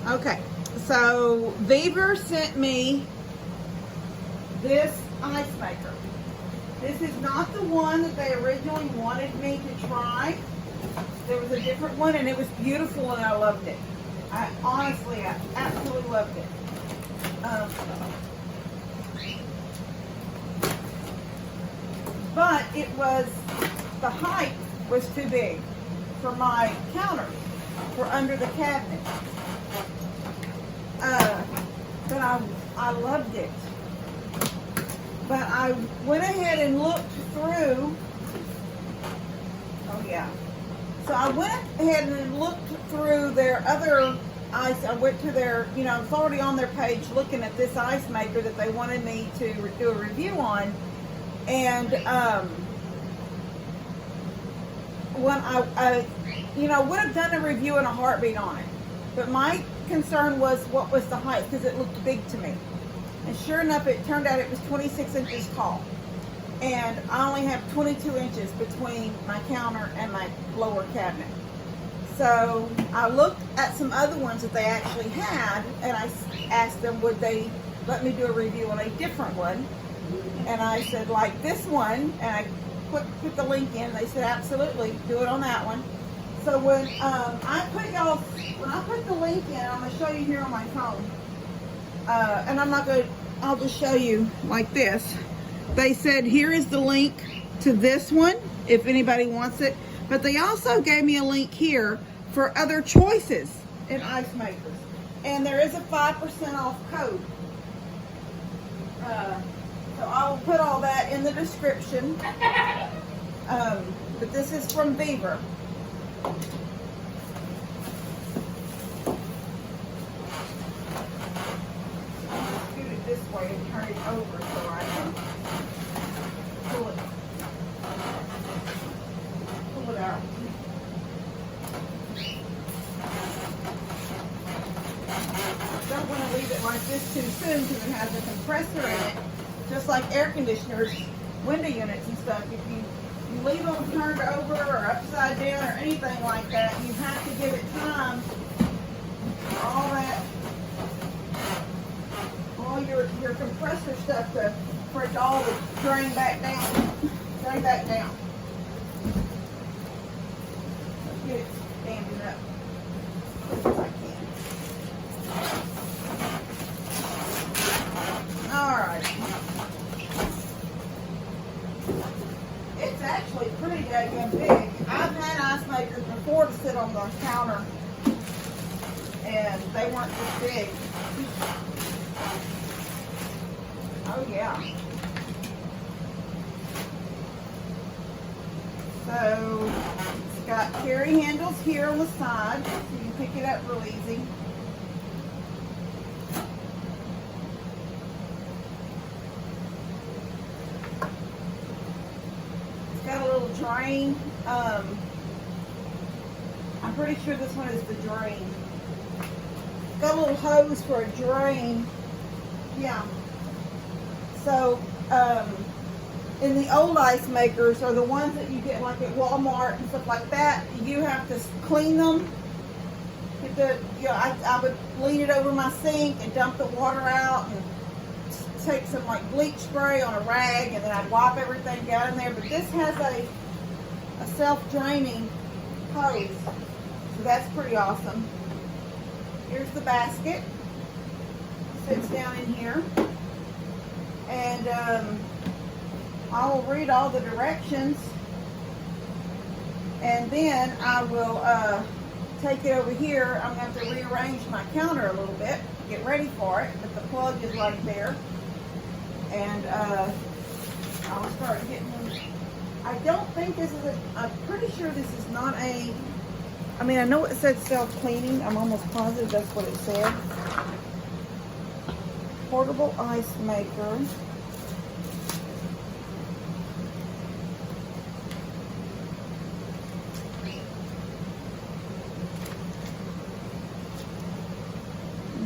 Okay, so VEVOR sent me this ice maker. This is not the one that they originally wanted me to try. There was a different one and it was beautiful and I loved it. I absolutely loved it. But it was, the height was too big for my counters, for under the cabinet. But I loved it. But I went ahead and looked through, oh yeah. So I went ahead and looked through their other ice. I went to their, you know, it's already on their page looking at this ice maker that they wanted me to do a review on. And when I you know, would have done a review in a heartbeat on it. But my concern was what was the height, because it looked big to me. And sure enough, it turned out it was 26 inches tall. And I only have 22 inches between my counter and my lower cabinet. So I looked at some other ones that they actually had, and I asked them would they let me do a review on a different one. And I said, like this one, and I put the link in. They said, absolutely, do it on that one. So when I put the link in, I'm going to show you here on my phone. And I'll just show you like this. They said, here is the link to this one, if anybody wants it. But they also gave me a link here for other choices in ice makers. And there is a 5% off code. So I will put all that in the description. But this is from VEVOR. Scoot it this way and turn it over so I can pull it out. Don't want to leave it like this too soon because it has a compressor in it, just like air conditioners, window units and stuff. If you leave them turned over or upside down or anything like that, you have to give it time for all your compressor stuff for it to all to drain back down. Drain back down. Let's get it standing up as quick as I can. Alright. It's actually pretty daggone big. I've had ice makers before to sit on the counter, and they weren't this big. Oh yeah. So it's got carry handles here on the side, so you can pick it up real easy. Got a little drain. I'm pretty sure this one is the drain. Got a little hose for a drain. Yeah. So, in the old ice makers, or the ones that you get like at Walmart and stuff like that, you have to clean them. I would lean it over my sink and dump the water out and take some like bleach spray on a rag, and then I'd wipe everything down in there. But this has a self-draining hose, so that's pretty awesome. Here's the basket. Sits down in here, and I will read all the directions, and then I will take it over here. I'm going to have to rearrange my counter a little bit, get ready for it, but the plug is right there. And I'll start getting them. I don't think this is I'm pretty sure this is not I mean, I know it said self-cleaning. I'm almost positive that's what it said. Portable ice maker.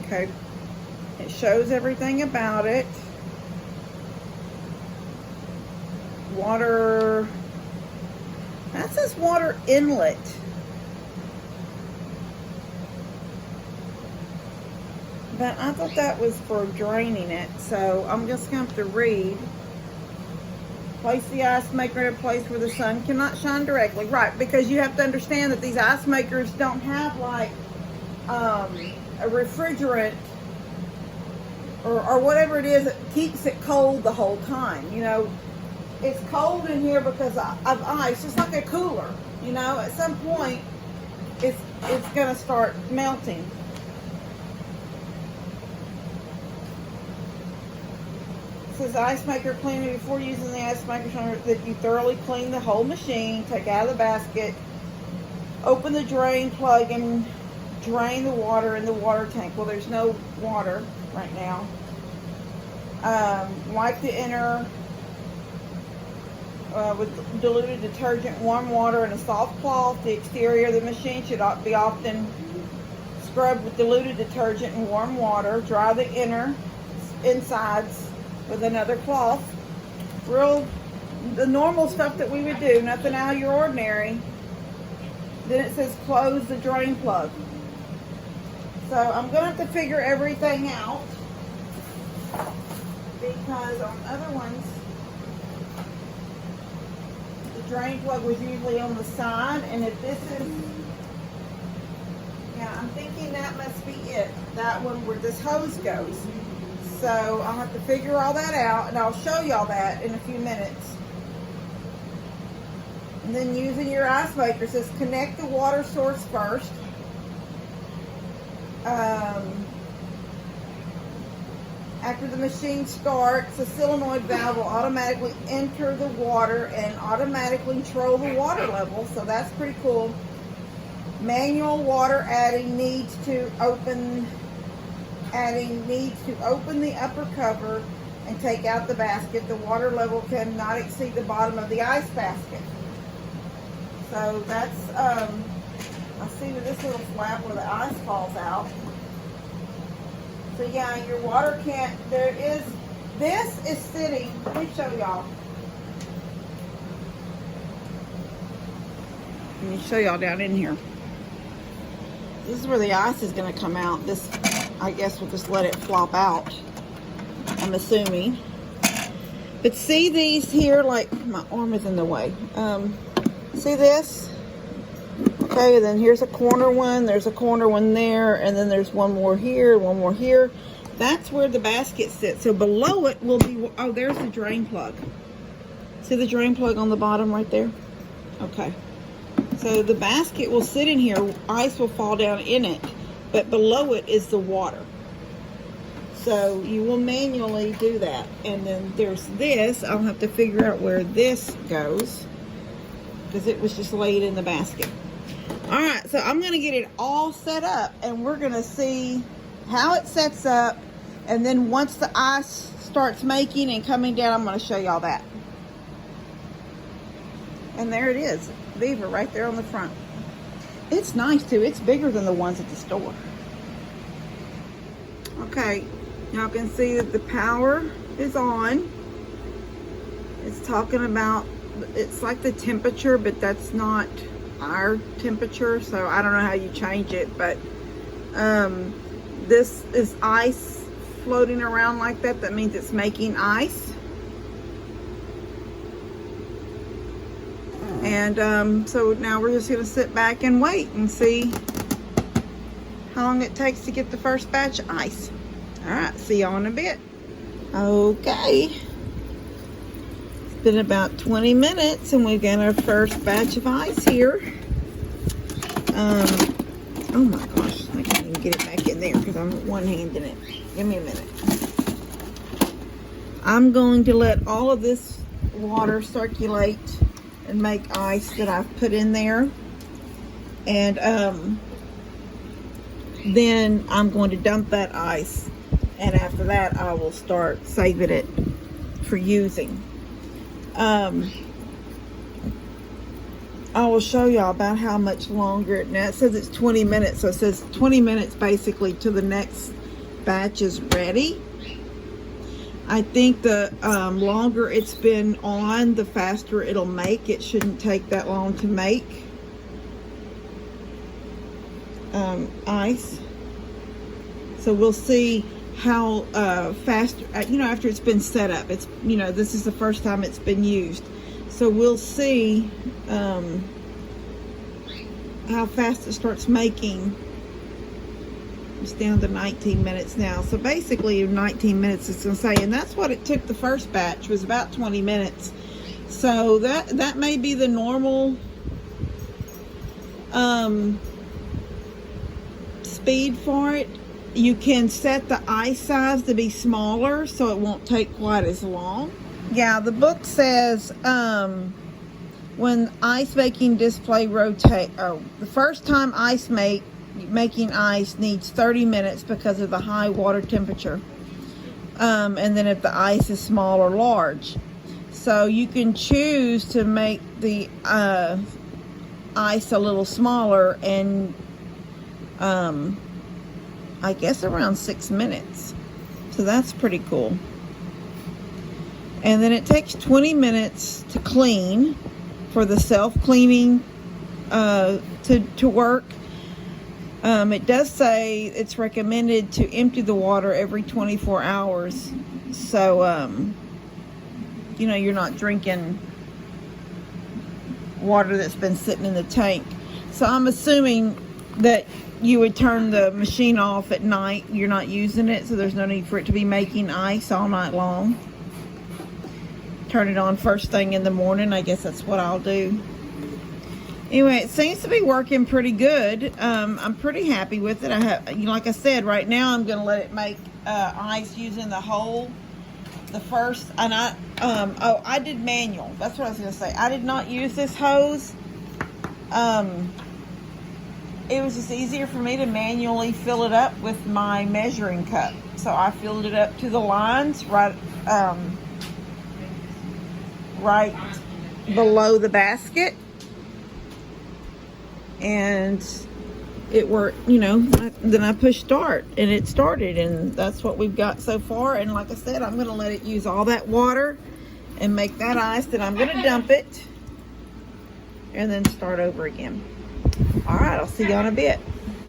Okay. It shows everything about it. Water, that says water inlet. But I thought that was for draining it, so I'm just going to have to read. Place the ice maker in a place where the sun cannot shine directly. Right, because you have to understand that these ice makers don't have like a refrigerant or whatever it is that keeps it cold the whole time. You know, it's cold in here because of ice, just like a cooler. You know, at some point, it's going to start melting. It says ice maker cleaning. Before using the ice maker, that you thoroughly clean the whole machine, take out of the basket, open the drain plug, and drain the water in the water tank. Well, there's no water right now. Wipe the inner with diluted detergent, warm water, and a soft cloth. The exterior of the machine should be often scrubbed with diluted detergent and warm water. Dry the insides with another cloth. The normal stuff that we would do, nothing out of your ordinary. Then it says close the drain plug. So I'm going to have to figure everything out, because on other ones, the drain plug was usually on the side, and if this is, yeah, I'm thinking that must be it. That one where this hose goes. So I'll have to figure all that out, and I'll show y'all that in a few minutes. And then using your ice maker, says connect the water source first. After the machine starts, the solenoid valve will automatically enter the water and automatically control the water level. So that's pretty cool. Manual water adding needs to open the upper cover and take out the basket. The water level cannot exceed the bottom of the ice basket. So that's I see with this little flap where the ice falls out. So yeah, your water can't, this is sitting, let me show y'all. Let me show y'all down in here. This is where the ice is going to come out. This, I guess we'll just let it flop out, I'm assuming. But see these here, like, my arm is in the way. See this? Okay, and then here's a corner one, there's a corner one there, and then there's one more here, one more here. That's where the basket sits. So below it will be, oh, there's the drain plug. See the drain plug on the bottom right there? Okay. So the basket will sit in here, ice will fall down in it, but below it is the water. So you will manually do that. And then there's this, I'll have to figure out where this goes, because it was just laid in the basket. Alright, so I'm going to get it all set up, and we're going to see how it sets up, and then once the ice starts making and coming down, I'm going to show y'all that. And there it is, VEVOR right there on the front. It's nice too, it's bigger than the ones at the store. Okay, y'all can see that the power is on. It's talking about, it's like the temperature, but that's not our temperature, so I don't know how you change it, but this is ice floating around like that. That means it's making ice. And so now we're just going to sit back and wait and see how long it takes to get the first batch of ice. Alright, see y'all in a bit. Okay, it's been about 20 minutes and we've got our first batch of ice here. Oh my gosh, I can't even get it back in there because I'm one-handing it. Give me a minute. I'm going to let all of this water circulate and make ice that I've put in there. And then I'm going to dump that ice. And after that, I will start saving it for using. I will show y'all about how much longer. Now it says it's 20 minutes, so it says 20 minutes basically till the next batch is ready. I think the longer it's been on, the faster it'll make. It shouldn't take that long to make ice. So we'll see how fast, you know, after it's been set up. It's, you know, this is the first time it's been used. So we'll see how fast it starts making. It's down to 19 minutes now. So basically in 19 minutes it's going to say, and that's what it took the first batch, was about 20 minutes. So that may be the normal speed for it. You can set the ice size to be smaller so it won't take quite as long. Yeah, the book says when ice making display rotate, the first time making ice needs 30 minutes because of the high water temperature. And then if the ice is small or large. So you can choose to make the ice a little smaller and I guess around 6 minutes. So that's pretty cool. And then it takes 20 minutes to clean, for the self-cleaning to work. It does say it's recommended to empty the water every 24 hours. So, you know, you're not drinking water that's been sitting in the tank. So I'm assuming that you would turn the machine off at night. You're not using it, so there's no need for it to be making ice all night long. Turn it on first thing in the morning. I guess that's what I'll do. Anyway, it seems to be working pretty good. I'm pretty happy with it. I have, you know, like I said, right now I'm going to let it make ice using the hole. The first, and I did manual. That's what I was going to say. I did not use this hose. It was just easier for me to manually fill it up with my measuring cup. So I filled it up to the lines right below the basket. And it worked, you know. Then I pushed start and it started, and that's what we've got so far. And like I said, I'm going to let it use all that water and make that ice. Then I'm going to dump it and then start over again. All right, I'll see you in a bit.